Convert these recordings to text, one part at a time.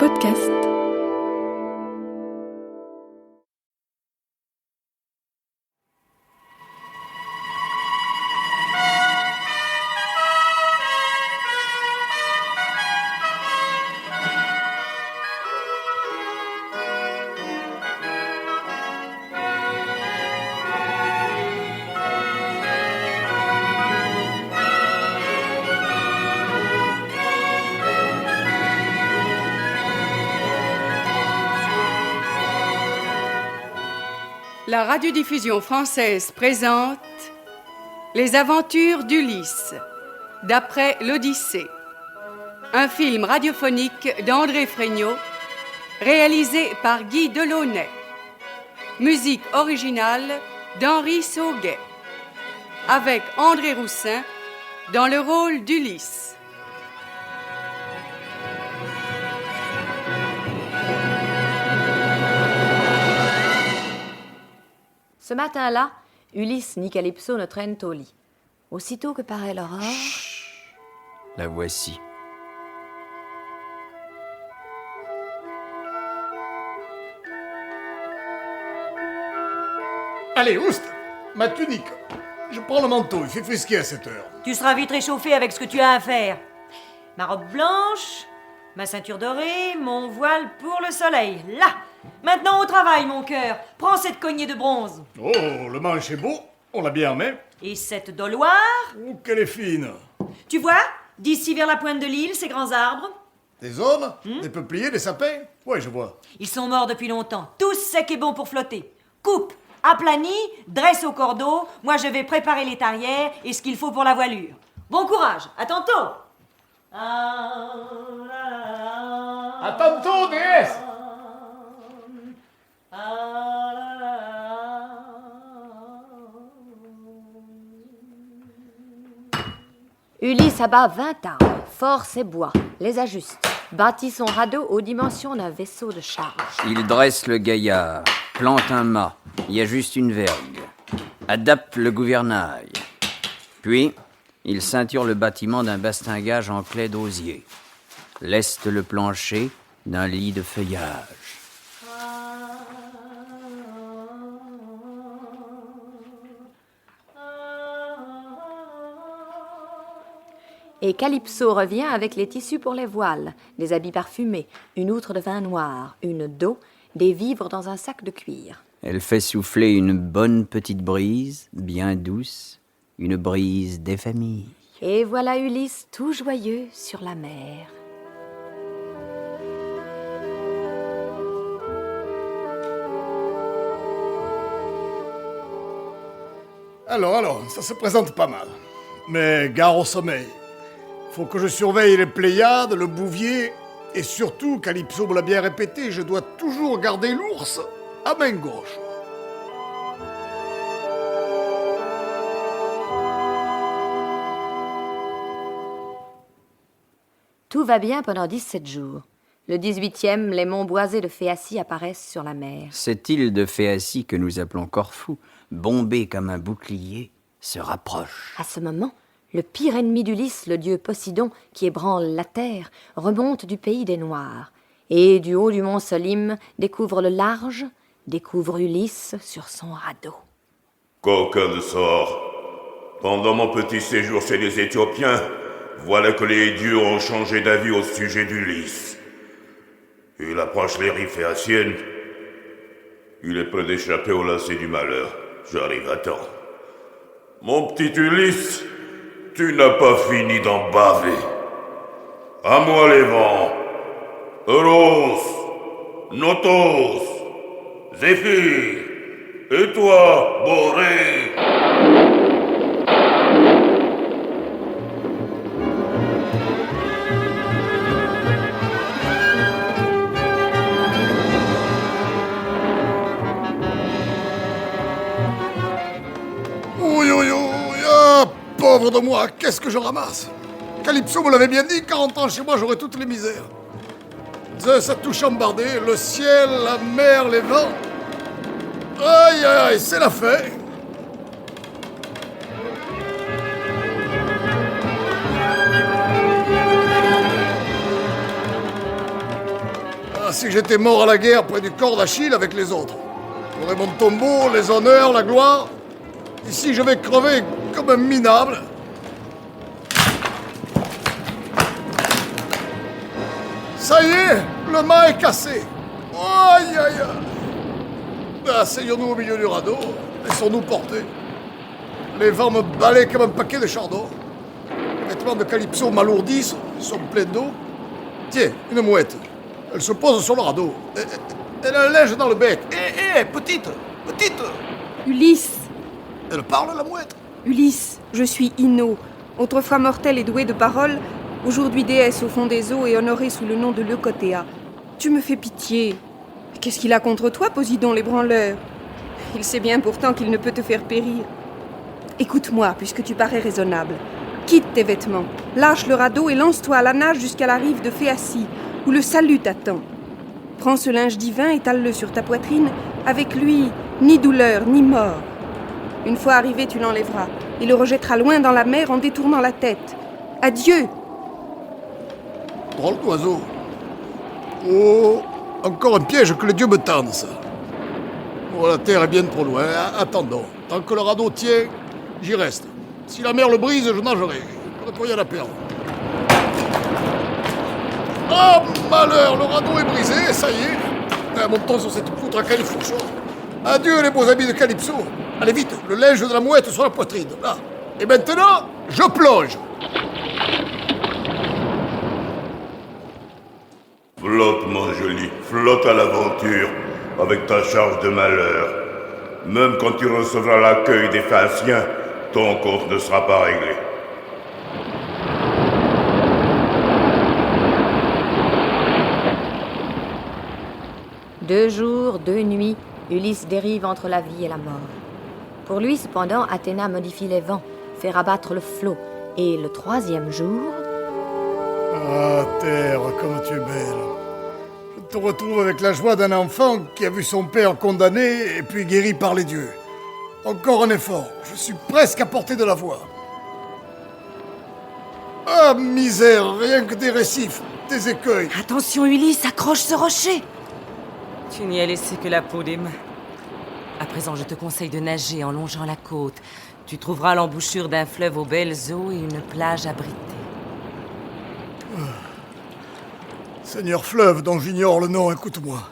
podcast. La radiodiffusion française présente Les aventures d'Ulysse, d'après l'Odyssée. Un film radiophonique d'André Fregnault, réalisé par Guy Delaunay. Musique originale d'Henri Sauguet, avec André Roussin dans le rôle d'Ulysse. Ce matin-là, Ulysse ni Calypso ne traînent au lit. Aussitôt que paraît l'aurore... La voici. Allez, Oust, ma tunique. Je prends le manteau, il fait frisquer à cette heure. Tu seras vite réchauffé avec ce que tu as à faire. Ma robe blanche, ma ceinture dorée, mon voile pour le soleil. Là! Maintenant au travail, mon cœur. Prends cette cognée de bronze. Oh, le manche est beau, on l'a bien armé. Et cette doloire. Oh, qu'elle est fine. Tu vois, d'ici vers la pointe de l'île, ces grands arbres. Des hommes, des peupliers, des sapins. Ouais, je vois. Ils sont morts depuis longtemps. Tous secs et bons pour flotter. Coupe, aplani, dresse au cordeau. Moi, je vais préparer les tarières et ce qu'il faut pour la voilure. Bon courage. À tantôt. À tantôt, déesse. Ulysse abat 20 arbres, force et bois, les ajuste, bâtit son radeau aux dimensions d'un vaisseau de charge. Il dresse le gaillard, plante un mât, y ajuste une vergue, adapte le gouvernail. Puis, il ceinture le bâtiment d'un bastingage en claie d'osier, leste le plancher d'un lit de feuillage. Et Calypso revient avec les tissus pour les voiles, des habits parfumés, une outre de vin noir, une d'eau, des vivres dans un sac de cuir. Elle fait souffler une bonne petite brise, bien douce, une brise des familles. Et voilà Ulysse tout joyeux sur la mer. Alors, ça se présente pas mal. Mais gare au sommeil. Faut que je surveille les Pléiades, le Bouvier, et surtout, Calypso me l'a bien répété, je dois toujours garder l'ours à main gauche. Tout va bien pendant 17 jours. Le 18e, les monts boisés de Phéacie apparaissent sur la mer. Cette île de Phéacie que nous appelons Corfou, bombée comme un bouclier, se rapproche. À ce moment, le pire ennemi d'Ulysse, le dieu Poséidon, qui ébranle la terre, remonte du pays des Noirs. Et du haut du mont Solim, découvre le large, découvre Ulysse sur son radeau. Coquin de sort. Pendant mon petit séjour chez les Éthiopiens, voilà que les dieux ont changé d'avis au sujet d'Ulysse. Il approche les rives phéaciennes. Il est prêt d'échapper au lacet du malheur. J'arrive à temps. Mon petit Ulysse, tu n'as pas fini d'en baver. À moi les vents. Eros, Notos, Zéphyr, et toi, Boré. Pauvre de moi, qu'est-ce que je ramasse? Calypso me l'avait bien dit, 40 ans chez moi, j'aurais toutes les misères. Zeus a tout chambardé, le ciel, la mer, les vents. Aïe, aïe, aïe, c'est la fête. si j'étais mort à la guerre près du corps d'Achille avec les autres. J'aurais mon tombeau, les honneurs, la gloire. Ici, je vais crever comme un minable. Ça y est, le mât est cassé. Aïe, aïe, aïe. Asseyons-nous au milieu du radeau. Laissons-nous porter. Les vents me balaient comme un paquet de chardons. Les vêtements de Calypso m'alourdissent. Ils sont pleins d'eau. Tiens, une mouette. Elle se pose sur le radeau. Elle a un linge dans le bec. Petite. Ulysse, Elle parle, la mouette. Ulysse, je suis Ino, autrefois mortelle et douée de parole, aujourd'hui déesse au fond des eaux et honorée sous le nom de Leucothea. Tu me fais pitié. Qu'est-ce qu'il a contre toi, Posidon l'ébranleur? Il sait bien pourtant qu'il ne peut te faire périr. Écoute-moi, puisque tu parais raisonnable. Quitte tes vêtements, lâche le radeau et lance-toi à la nage jusqu'à la rive de Phéacie, où le salut t'attend. Prends ce linge divin, étale-le sur ta poitrine. Avec lui, ni douleur, ni mort. Une fois arrivé, tu l'enlèveras et le rejetteras loin dans la mer en détournant la tête. Adieu! Drôle d'oiseau. Oh, encore un piège que les dieux me tendent, ça. Oh, la terre est bien trop loin. Attendons. Tant que le radeau tient, j'y reste. Si la mer le brise, je nagerai. Je ne peux rien à perdre. Oh, malheur, le radeau est brisé, ça y est. Montons sur cette poutre à califourchon. Adieu, les beaux habits de Calypso. Allez vite, le linge de la mouette sur la poitrine. Là. Et maintenant, je plonge. Flotte, mon joli, flotte à l'aventure, avec ta charge de malheur. Même quand tu recevras l'accueil des Phéaciens, ton compte ne sera pas réglé. Deux jours, 2 nuits, Ulysse dérive entre la vie et la mort. Pour lui, cependant, Athéna modifie les vents, fait rabattre le flot, et le 3e jour... Ah, terre, comme tu es belle. Je te retrouve avec la joie d'un enfant qui a vu son père condamné et puis guéri par les dieux. Encore un effort, je suis presque à portée de la voix. Ah, misère, rien que des récifs, des écueils. Attention, Ulysse, accroche ce rocher. Tu n'y as laissé que la peau des mains. À présent, je te conseille de nager en longeant la côte. Tu trouveras l'embouchure d'un fleuve aux belles eaux et une plage abritée. Seigneur fleuve dont j'ignore le nom, écoute-moi.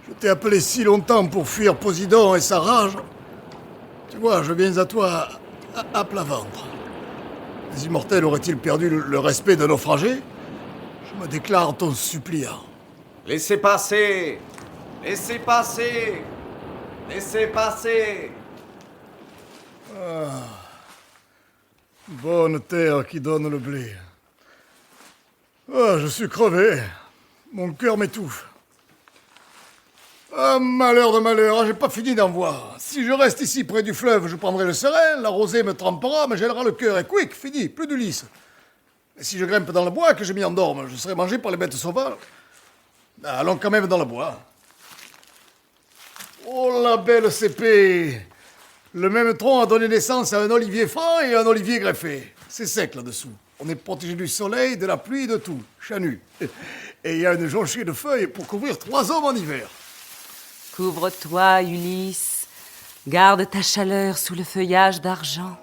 Je t'ai appelé si longtemps pour fuir Posidon et sa rage. Tu vois, je viens à toi à plat ventre. Les immortels auraient-ils perdu le respect de naufragés? Je me déclare ton suppliant. Laissez passer! Laissez passer! Laissez passer! Bonne terre qui donne le blé. Ah, je suis crevé. Mon cœur m'étouffe. Ah, malheur de malheur, j'ai pas fini d'en voir. Si je reste ici près du fleuve, je prendrai le serein, la rosée me trempera, me gèlera le cœur, et quick, fini, plus d'Ulysse. Et si je grimpe dans le bois, que je m'y endorme, je serai mangé par les bêtes sauvages. Allons quand même dans le bois. Oh, la belle cépée! Le même tronc a donné naissance à un olivier franc et à un olivier greffé. C'est sec là-dessous. On est protégé du soleil, de la pluie, de tout. Chanu. Et il y a une jonchée de feuilles pour couvrir 3 hommes en hiver. Couvre-toi, Ulysse. Garde ta chaleur sous le feuillage d'argent.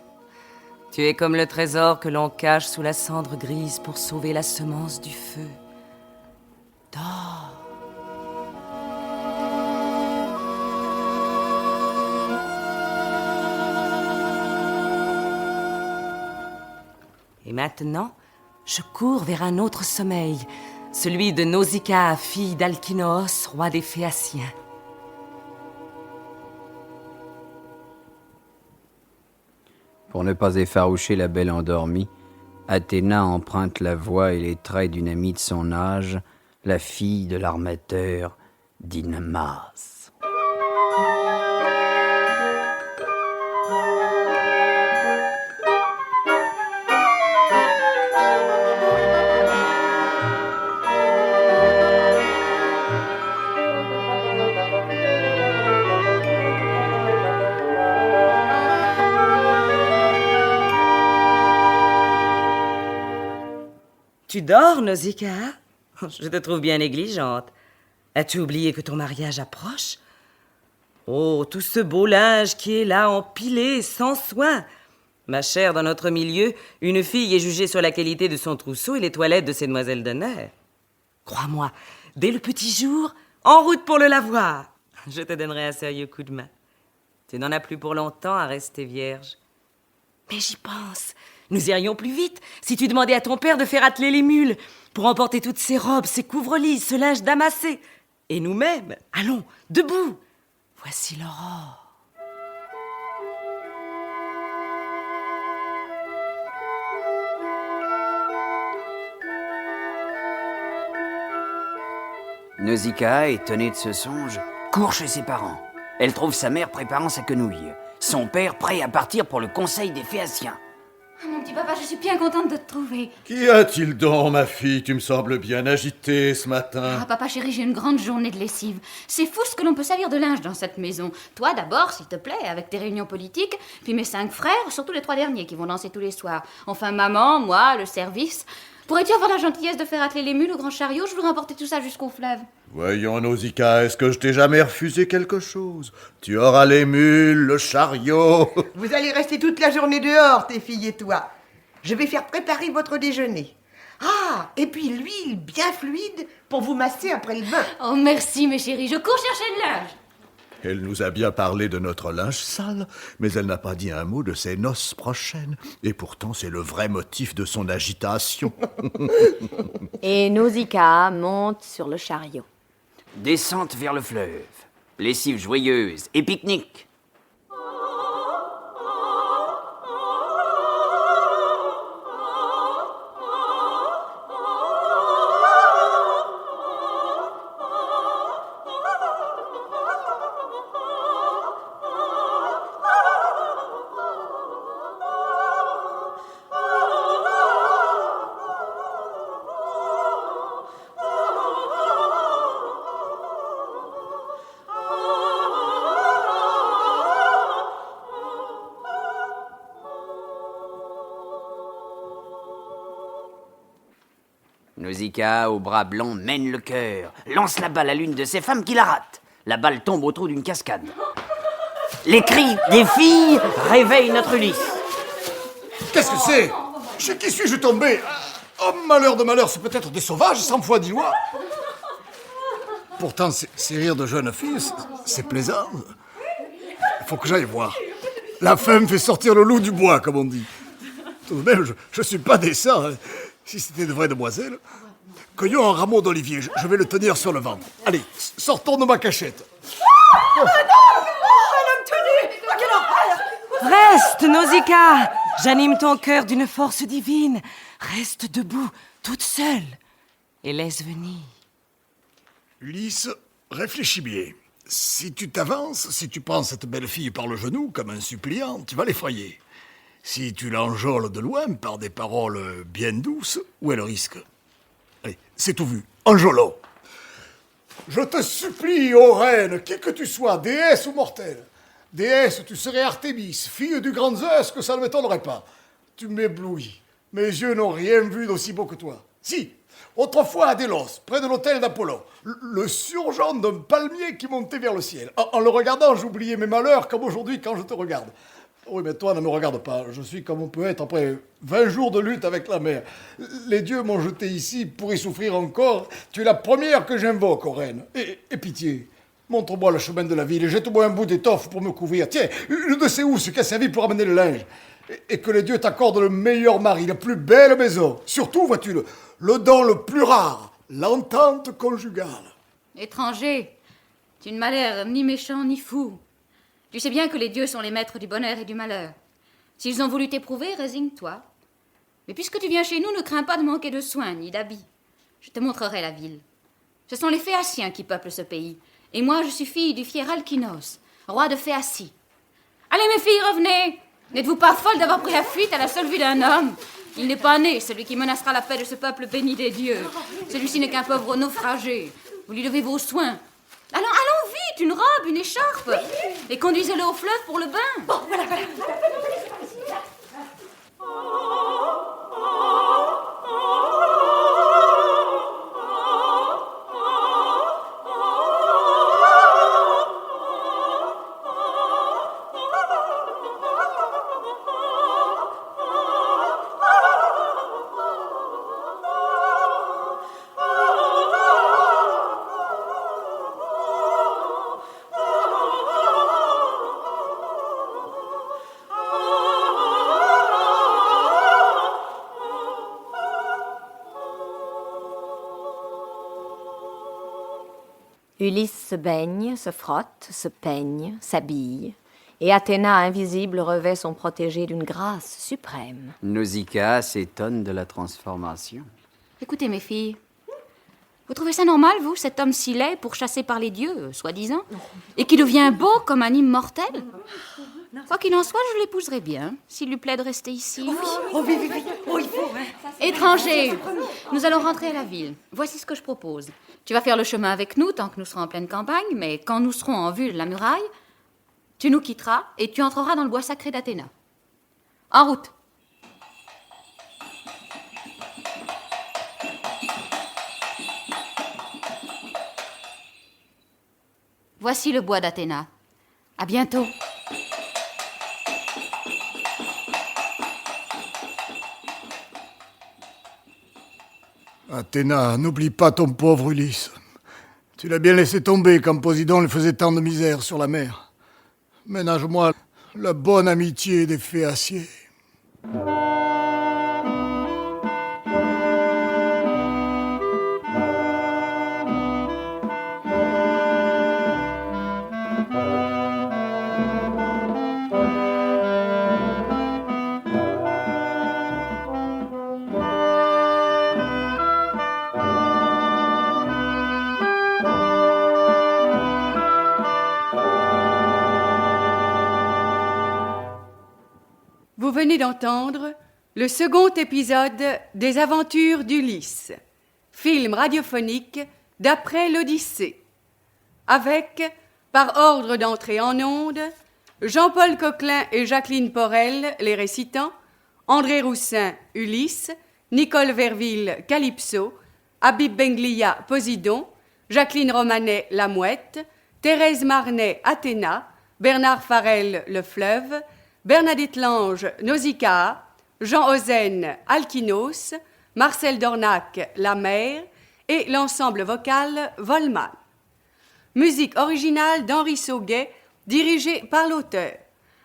Tu es comme le trésor que l'on cache sous la cendre grise pour sauver la semence du feu. Dors. Et maintenant, je cours vers un autre sommeil, celui de Nausicaa, fille d'Alkinoos, roi des Phéaciens. Pour ne pas effaroucher la belle endormie, Athéna emprunte la voix et les traits d'une amie de son âge, la fille de l'armateur Dymas. Tu dors, Nausicaa? Je te trouve bien négligente. As-tu oublié que ton mariage approche? Oh, tout ce beau linge qui est là, empilé, sans soin. Ma chère, dans notre milieu, une fille est jugée sur la qualité de son trousseau et les toilettes de ses demoiselles d'honneur. Crois-moi, dès le petit jour, en route pour le lavoir. Je te donnerai un sérieux coup de main. Tu n'en as plus pour longtemps à rester vierge. Mais j'y pense. Nous irions plus vite si tu demandais à ton père de faire atteler les mules pour emporter toutes ces robes, ces couvre-lits, ce linge damassé. Et nous-mêmes, allons, debout. Voici l'aurore. Nausicaa, étonnée de ce songe, court chez ses parents. Elle trouve sa mère préparant sa quenouille. Son père prêt à partir pour le conseil des Phéaciens. Ah, mon petit papa, je suis bien contente de te trouver. Qu'y a-t-il donc, ma fille? Tu me sembles bien agitée ce matin. Ah, papa chéri, j'ai une grande journée de lessive. C'est fou ce que l'on peut salir de linge dans cette maison. Toi d'abord, s'il te plaît, avec tes réunions politiques, puis mes 5 frères, surtout les 3 derniers qui vont danser tous les soirs. Enfin, maman, moi, le service. Pourrais-tu avoir la gentillesse de faire atteler les mules au grand chariot? Je voudrais emporter tout ça jusqu'au fleuve. Voyons, Nausicaa, est-ce que je t'ai jamais refusé quelque chose? Tu auras les mules, le chariot. Vous allez rester toute la journée dehors, tes filles et toi. Je vais faire préparer votre déjeuner. Ah, et puis l'huile bien fluide pour vous masser après le bain. Oh, merci, mes chéris. Je cours chercher le linge. Elle nous a bien parlé de notre linge sale, mais elle n'a pas dit un mot de ses noces prochaines. Et pourtant, c'est le vrai motif de son agitation. Et Nausicaa monte sur le chariot. Descente vers le fleuve. Lessive joyeuse et pique-nique. Nausicaa, au bras blanc, mène le cœur, lance la balle à l'une de ces femmes qui la rate. La balle tombe au trou d'une cascade. Les cris des filles réveillent notre Ulysse. Qu'est-ce que c'est? Chez qui suis-je tombé? Oh, malheur de malheur, c'est peut-être des sauvages, 100 fois 10 lois. Pourtant, ces rires de jeunes filles, c'est plaisant. Il faut que j'aille voir. La faim me fait sortir le loup du bois, comme on dit. Tout de même, je suis pas décent, hein. Si c'était de vraies demoiselles. Cueillons un rameau d'olivier, je vais le tenir sur le ventre. Allez, sortons de ma cachette. Reste, Nausicaa. J'anime ton cœur d'une force divine. Reste debout, toute seule, et laisse venir. Ulysse, réfléchis bien. Si tu t'avances, si tu prends cette belle fille par le genou comme un suppliant, tu vas l'effrayer. Si tu l'enjôles de loin par des paroles bien douces, où est le risque? Allez, c'est tout vu. Enjôlons. Je te supplie, ô reine, qui que tu sois, déesse ou mortelle. Déesse, tu serais Artémis, fille du grand Zeus, que ça ne m'étonnerait pas. Tu m'éblouis. Mes yeux n'ont rien vu d'aussi beau que toi. Si, autrefois à Délos, près de l'hôtel d'Apollon, le surgeon d'un palmier qui montait vers le ciel. En le regardant, j'oubliais mes malheurs, comme aujourd'hui quand je te regarde. Oui, mais toi, ne me regarde pas. Je suis comme on peut être après 20 jours de lutte avec la mer. Les dieux m'ont jeté ici pour y souffrir encore. Tu es la première que j'invoque, ô reine. Et pitié, montre-moi le chemin de la ville et jette-moi un bout d'étoffe pour me couvrir. Tiens, une de ces housses qui a servi pour amener le linge. Et que les dieux t'accordent le meilleur mari, la plus belle maison. Surtout, vois-tu, le don le plus rare, l'entente conjugale. Étranger, tu ne m'as l'air ni méchant ni fou. Tu sais bien que les dieux sont les maîtres du bonheur et du malheur. S'ils ont voulu t'éprouver, résigne-toi. Mais puisque tu viens chez nous, ne crains pas de manquer de soins ni d'habits. Je te montrerai la ville. Ce sont les Phéaciens qui peuplent ce pays. Et moi, je suis fille du fier Alkynos, roi de Phéacie. Allez, mes filles, revenez! N'êtes-vous pas folles d'avoir pris la fuite à la seule vue d'un homme? Il n'est pas né, celui qui menacera la paix de ce peuple béni des dieux. Celui-ci n'est qu'un pauvre naufragé. Vous lui devez vos soins. Allons vite, une robe, une écharpe. Et conduisez-le au fleuve pour le bain. Bon, voilà. Ulysse se baigne, se frotte, se peigne, s'habille, et Athéna invisible revêt son protégé d'une grâce suprême. Nausicaa s'étonne de la transformation. Écoutez, mes filles, vous trouvez ça normal, vous, cet homme si laid pourchassé par les dieux, soi-disant, et qui devient beau comme un immortel? Quoi qu'il en soit, je l'épouserais bien, s'il lui plaît de rester ici. Oh, oui, il faut. Étranger, nous allons rentrer à la ville. Voici ce que je propose. Tu vas faire le chemin avec nous tant que nous serons en pleine campagne, mais quand nous serons en vue de la muraille, tu nous quitteras et tu entreras dans le bois sacré d'Athéna. En route. Voici le bois d'Athéna. À bientôt. Athéna, n'oublie pas ton pauvre Ulysse. Tu l'as bien laissé tomber quand Poséidon lui faisait tant de misère sur la mer. Ménage-moi la bonne amitié des Phéaciers. Vous venez d'entendre le second épisode des Aventures d'Ulysse, film radiophonique d'après l'Odyssée, avec, par ordre d'entrée en ondes, Jean-Paul Coquelin et Jacqueline Porel, les récitants, André Roussin, Ulysse, Nicole Verville, Calypso, Habib Benglia, Poséidon, Jacqueline Romanet, la Mouette, Thérèse Marnet, Athéna, Bernard Farel, le Fleuve, Bernadette Lange, Nausicaa, Jean Ozen, Alkinos, Marcel Dornac, La Mer et l'ensemble vocal Volman. Musique originale d'Henri Sauguet, dirigée par l'auteur.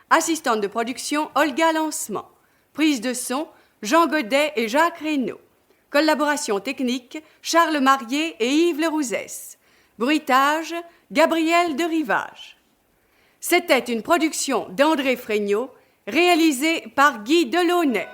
Assistante de production Olga Lancement. Prise de son Jean Godet et Jacques Reynaud. Collaboration technique Charles Marier et Yves Lerouzès. Bruitage Gabriel de Rivage. C'était une production d'André Fregnault, réalisée par Guy Delaunay.